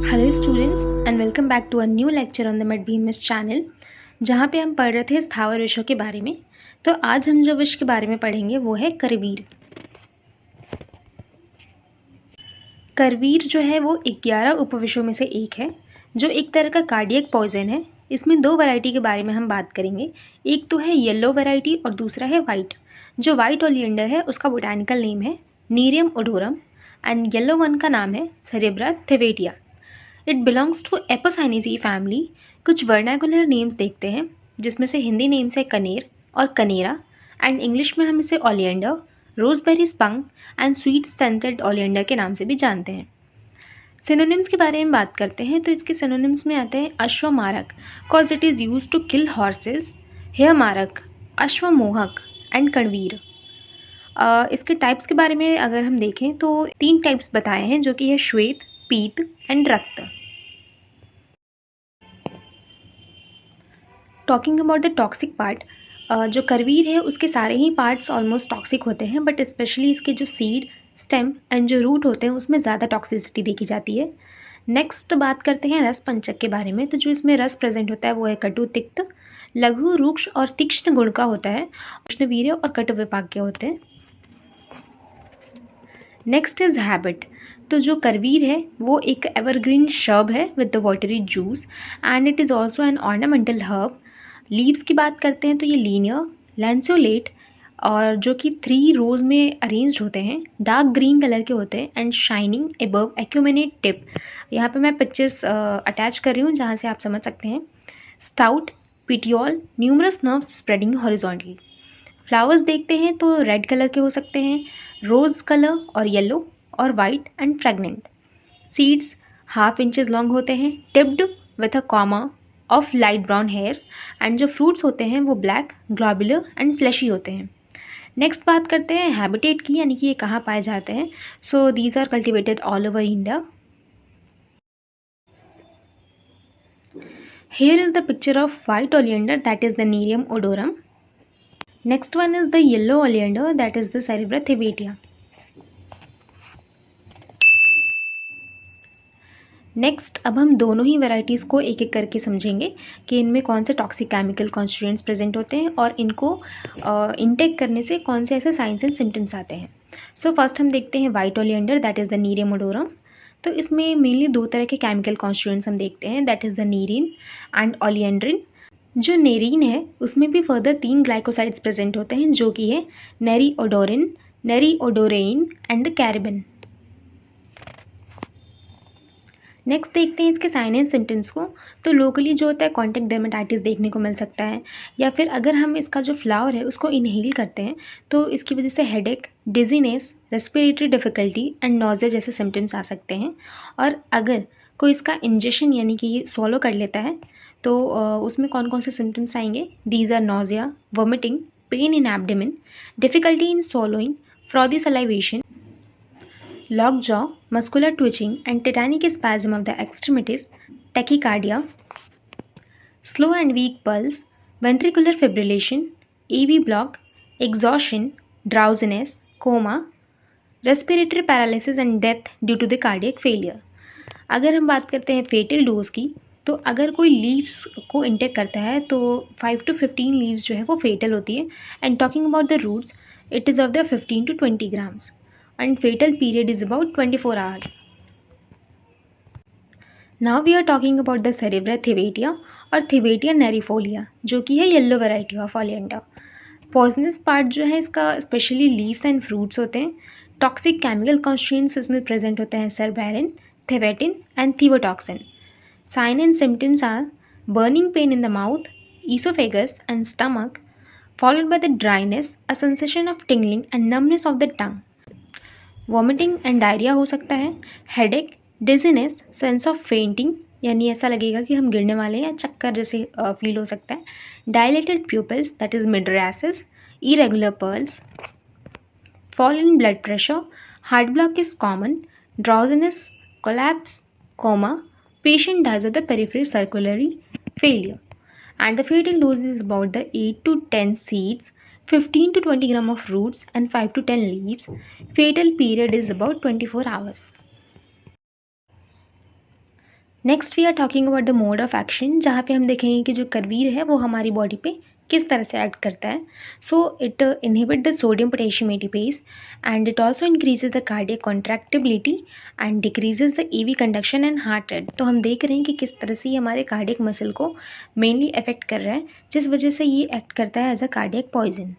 Hello students and welcome back to a new lecture on the Med BMS channel, जहाँ पे हम पढ़ रहे थे स्थावर विषयों के बारे में। तो आज हम जो विषय के बारे में पढ़ेंगे वो है करवीर। करवीर जो है वो 11 उपविषयों में से एक है, जो एक तरह का कार्डियक पॉइजन है। इसमें दो वैरायटी के बारे में हम बात करेंगे। एक तो है येलो वैरायटी और दूसरा है वाइट। जो वाइट ओलियंडर है उसका बोटानिकल नेम है nerium odorum and yellow one का नाम है cerbera thevetia. It belongs to apocynaceae family. कुछ वर्नाकुलर नेम्स देखते हैं, जिसमें से हिंदी नेम्स है कनेर और कनेरा एंड इंग्लिश में हम इसे ओलियंडर, रोजबेरी स्पंग एंड स्वीट सेंटेड ओलियंडर के नाम से भी जानते हैं। सिनोनिम्स के बारे में बात करते हैं तो इसके सिनोनिम्स में आते हैं अश्वमारक, cause it is use to kill horses, हेयमारक, अश्वमोहक एंड कणवीर। इसके टाइप्स के बारे में अगर हम देखें तो 3 टाइप्स बताए हैं, जो कि है श्वेत, पीत एंड रक्त। Talking about the toxic part, जो करवीर है उसके सारे ही पार्ट्स ऑलमोस्ट टॉक्सिक होते हैं, बट स्पेशली इसके जो सीड, स्टेम एंड जो रूट होते हैं उसमें ज़्यादा टॉक्सिसिटी देखी जाती है। नेक्स्ट बात करते हैं रस पंचक के बारे में। तो जो इसमें रस प्रेजेंट होता है वो है कटु, तिक्त, लघु, रूक्ष और तीक्ष्ण गुण का होता है। उष्णवीर्य और कटु विपाक के होते हैं। Next is habit. तो जो करवीर है वो एक एवरग्रीन शर्ब है with the watery juice and it is also an ornamental herb. Leaves की बात करते हैं तो ये लीनियर, लैंसोलेट और जो कि 3 रोज में अरेंज्ड होते हैं, डार्क ग्रीन कलर के होते हैं and shining above acuminate tip. यहाँ पे मैं पिक्चर्स अटैच कर रही हूँ जहाँ से आप समझ सकते हैं। Stout, petiole, numerous nerves spreading horizontally. Flowers देखते हैं तो रेड कलर के हो सकते हैं, रोज़ कलर और येलो और white and fragrant. Seeds half inches long होते हैं, tipped with a comma of light brown hairs and जो फ्रूट्स होते हैं वो ब्लैक, ग्लोबुलर एंड फ्लैशी होते हैं। नेक्स्ट बात करते हैं हैबिटेट की, यानी कि ये कहाँ पाए जाते हैं। So these are cultivated all over India. Here is the picture of white oleander, that is the Nerium odorum. Next one is the yellow oleander, that is the Cerebra thebatia. Next अब हम दोनों ही varieties को एक एक करके समझेंगे कि इनमें कौन से टॉक्सिक केमिकल कॉन्स्टिट्यूएंट्स प्रेजेंट होते हैं और इनको इनटेक करने से कौन से ऐसे साइंस एंड सिम्टम्स आते हैं। सो फर्स्ट हम देखते हैं white oleander, that is the nerium odorum. तो इसमें मेनली 2 तरह के केमिकल कॉन्स्टिट्यूएंट्स हम देखते हैं, दैट इज़ द नीरिन एंड ओलियंड्रिन। जो नेरीन है उसमें भी फर्दर 3 ग्लाइकोसाइड्स प्रेजेंट होते हैं, जो कि है नेरीओडोरिन, नेरीओडोरेइन एंड द कैरिबिन। नेक्स्ट देखते हैं इसके साइन एंड सिम्टम्स को। तो लोकली जो होता है कॉन्टैक्ट डर्मेटाइटिस देखने को मिल सकता है, या फिर अगर हम इसका जो फ्लावर है उसको इनहेल करते हैं तो इसकी वजह से headache, dizziness, respiratory difficulty and nausea जैसे सिम्टम्स आ सकते हैं। और अगर कोई इसका इंजेक्शन यानी कि ये स्वॉलो कर लेता है तो उसमें कौन कौन से सिम्टम्स आएंगे। These are nausea, vomiting, pain in abdomen, difficulty in swallowing, frothy salivation, locked jaw, muscular twitching and tetanic spasm of the extremities, tachycardia, slow and weak pulse, ventricular fibrillation, AV block, exhaustion, drowsiness, coma, respiratory paralysis and death due to the cardiac failure. अगर हम बात करते हैं फेटल dose की, तो अगर कोई leaves को इंटेक करता है तो 5 to 15 लीव्स जो है वो फेटल होती है। And talking about the roots, it is of the 15 to 20 grams and fatal period is about 24 hours. Now we are talking about the Cerebra thebatia और Thebatia nerifolia, जो कि है yellow variety of oleander. Poisonous part जो है इसका specially leaves and fruits होते हैं। Toxic chemical constituents इसमें प्रेजेंट होते हैं cerberin, thevetin and thevotoxin. Sign and symptoms are burning pain in the mouth, oesophagus and stomach, followed by the dryness, a sensation of tingling and numbness of the tongue. Vomiting and diarrhoea हो सकता है, headache, dizziness, sense of fainting यानी ऐसा लगेगा कि हम गिरने वाले हैं या चक्कर जैसे फील हो सकता है, dilated pupils that is mydriasis, irregular pulse, fall in blood pressure, heart block is common, drowsiness, collapse, coma, patient dies of the peripheral circulatory failure and the fatal dose is about the 8 to 10 seeds, 15 to 20 gram of roots and 5 to 10 leaves. Fatal period is about 24 hours. Next we are talking about the mode of action, जहाँ पे हम देखेंगे कि जो करवीर है वो हमारी body पे किस तरह से एक्ट करता है. So it inhibit the sodium potassium ATPase and it also increases the cardiac contractibility and decreases the EV conduction and heart rate. तो हम देख रहे हैं कि किस तरह से ये हमारे कार्डियक मसल को मेनली अफेक्ट कर रहा है, जिस वजह से ये एक्ट करता है एज अ कार्डियक पॉइजन.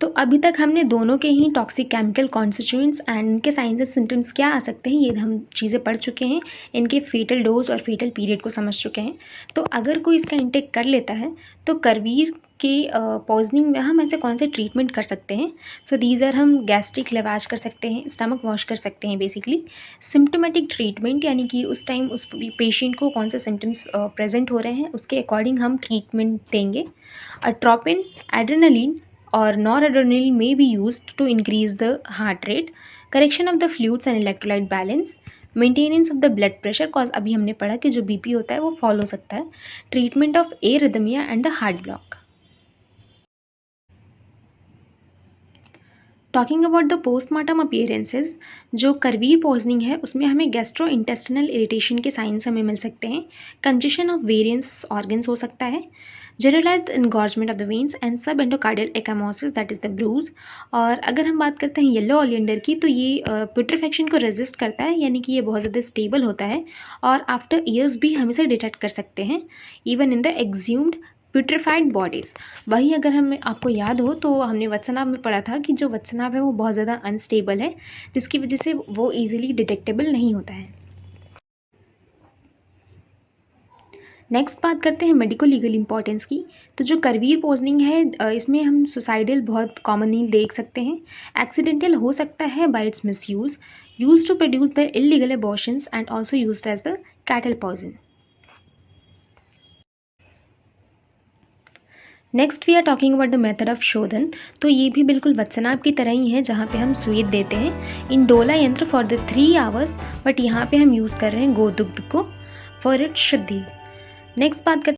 तो अभी तक हमने दोनों के ही टॉक्सिक केमिकल कॉन्स्टिट्यूएंट्स एंड इनके साइंस एंड सिम्टम्स क्या आ सकते हैं ये हम चीज़ें पढ़ चुके हैं, इनके फेटल डोज और फेटल पीरियड को समझ चुके हैं. तो अगर कोई इसका इंटेक कर लेता है तो करवीर के पॉइजनिंग में हम ऐसे कौन से ट्रीटमेंट कर सकते हैं. सो दीज आर, हम गैस्ट्रिक लवाज कर सकते हैं, स्टमक वॉश कर सकते हैं. बेसिकली सिम्टोमेटिक ट्रीटमेंट यानी कि उस टाइम उस पेशेंट को कौन से सिम्टम्स प्रेजेंट हो रहे हैं उसके अकॉर्डिंग हम ट्रीटमेंट देंगे. अट्रोपिन, adrenaline or noradrenaline may be used to increase the heart rate, correction of the fluids and electrolyte balance, maintenance of the blood pressure, cause अभी हमने पढ़ा कि जो बीपी होता है वो फॉल हो सकता है, treatment of arrhythmia and the heart block. Talking about the postmortem appearances, जो करवीर पॉइजनिंग है उसमें हमें गैस्ट्रो इंटेस्टिनल इरिटेशन के साइंस हमें मिल सकते हैं, कंजेशन ऑफ वेरियंस ऑर्गन्स हो सकता है, generalised engorgement of the veins and subendocardial ecchymosis that is the bruise. और अगर हम बात करते हैं येलो ओलियंडर की, तो ये प्यूट्रिफेक्शन को रेजिस्ट करता है, यानी कि ये बहुत ज़्यादा स्टेबल होता है और आफ्टर ईयर्स भी हम इसे डिटेक्ट कर सकते हैं इवन इन द एक्ज्यूम्ड प्यूट्रिफाइड बॉडीज़. वही अगर हमें आपको याद हो तो हमने वत्सनाभ में पढ़ा था कि जो वत्सनाभ है वो बहुत ज़्यादा अनस्टेबल है, जिसकी वजह से वो ईजिली डिटेक्टेबल नहीं होता है. नेक्स्ट बात करते हैं मेडिको लीगल इंपॉर्टेंस की. तो जो करवीर पॉइजनिंग है इसमें हम सुसाइडल बहुत कॉमनली देख सकते हैं, एक्सीडेंटल हो सकता है by its misuse, use to produce the illegal abortions and also used as the cattle poison. Next we are talking about the method of शोधन. तो ये भी बिल्कुल वत्सनाभ की तरह ही है, जहाँ पे हम सुई देते हैं इन डोला यंत्र फॉर द 3 आवर्स, बट यहाँ पे हम यूज़ कर रहे हैं गोदुग्ध को फॉर इट शुद्धि. नेक्स्ट बात करते